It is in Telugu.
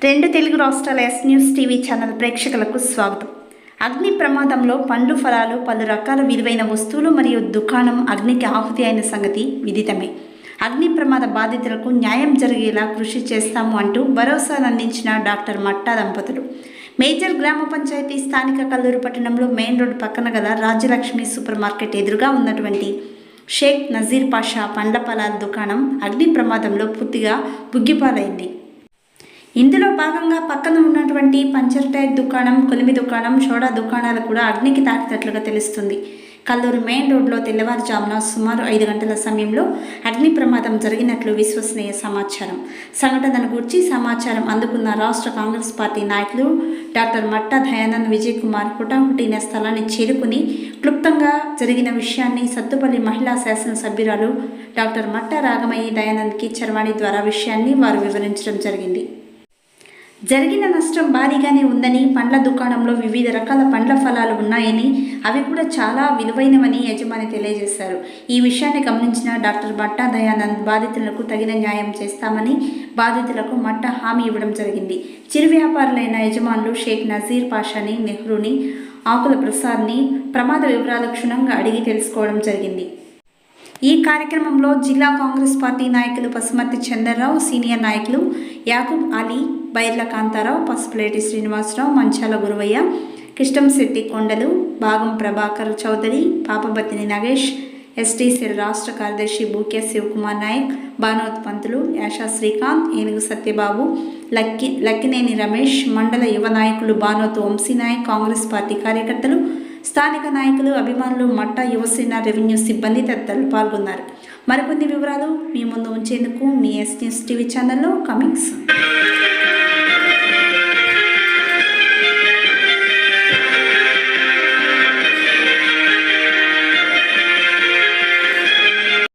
రెండు తెలుగు రాష్ట్రాల ఎస్ న్యూస్ టీవీ ఛానల్ ప్రేక్షకులకు స్వాగతం. అగ్ని ప్రమాదంలో పండ్లు, ఫలాలు, పలు రకాల విలువైన వస్తువులు మరియు దుకాణం అగ్నికి ఆహుతి అయిన సంగతి విదితమే. అగ్ని ప్రమాద బాధితులకు న్యాయం జరిగేలా కృషి చేస్తాము అంటూ భరోసానందించిన డాక్టర్ మట్టా దంపతులు మేజర్ గ్రామ పంచాయతీ స్థానిక కల్లూరు పట్టణంలో మెయిన్ రోడ్ పక్కన గల రాజ్యలక్ష్మి సూపర్ మార్కెట్ ఎదురుగా ఉన్నటువంటి షేక్ నజీర్ పాషా పండ్ల పొలాల దుకాణం అగ్ని ప్రమాదంలో పూర్తిగా బుగ్గిపాలైంది. ఇందులో భాగంగా పక్కన ఉన్నటువంటి పంచర్ టైర్ దుకాణం, కొలిమి దుకాణం, సోడా దుకాణాలు కూడా అగ్నికి తాకినట్లుగా తెలుస్తుంది. కల్లూరు మెయిన్ రోడ్లో తెల్లవారుజామున సుమారు 5 గంటల సమయంలో అగ్ని ప్రమాదం జరిగినట్లు విశ్వసనీయ సమాచారం. సంఘటనను గురించి సమాచారం అందుకున్న రాష్ట్ర కాంగ్రెస్ పార్టీ నాయకులు డాక్టర్ మట్టా దయానంద్ విజయ్ కుమార్ హుటాహుటిన స్థలాన్ని చేరుకుని క్లుప్తంగా జరిగిన విషయాన్ని సత్తుపల్లి మహిళా శాసనసభ్యురాలు డాక్టర్ మట్టా రాగమయ్యి దయానంద్కి చరవాణి ద్వారా విషయాన్ని వారు వివరించడం జరిగింది. జరిగిన నష్టం భారీగానే ఉందని, పండ్ల దుకాణంలో వివిధ రకాల పండ్ల ఫలాలు ఉన్నాయని, అవి కూడా చాలా విలువైనవని యజమాని తెలియజేశారు. ఈ విషయాన్ని గమనించిన డాక్టర్ మట్టా దయానంద్ బాధితులకు తగిన న్యాయం చేస్తామని బాధితులకు మట్టా హామీ ఇవ్వడం జరిగింది. చిరు వ్యాపారులైన యజమానులు షేక్ నజీర్ పాషాని, నెహ్రూని, ఆకుల ప్రసాద్ని ప్రమాద వివరాలు క్షుణ్ణంగా అడిగి తెలుసుకోవడం జరిగింది. ఈ కార్యక్రమంలో జిల్లా కాంగ్రెస్ పార్టీ నాయకులు పసుమర్తి చంద్రరావు, సీనియర్ నాయకులు యాకూబ్ అలీ, బైర్ల కాంతారావు, పసుపులేటి శ్రీనివాసరావు, మంచాల గురువయ్య, కిష్టంశెట్టి కొండలు, భాగం ప్రభాకర్ చౌదరి, పాపబత్తిని నగేష్, ఎస్టీసీ రాష్ట్ర కార్యదర్శి బూకే శివకుమార్ నాయక్, బానోత్ పంతులు, యాషా శ్రీకాంత్, ఏనుగు సత్యబాబు, లక్కినేని రమేష్, మండల యువ నాయకులు బానోత్ వంశీనాయక్, కాంగ్రెస్ పార్టీ కార్యకర్తలు, స్థానిక నాయకులు, అభిమానులు, మట్టా యువసేన రెవెన్యూ సిబ్బంది తదితరులు పాల్గొన్నారు. మరికొన్ని వివరాలు మీ ముందు ఉంచేందుకు మీ ఎస్ న్యూస్ టీవీ ఛానల్లో కమింగ్స్.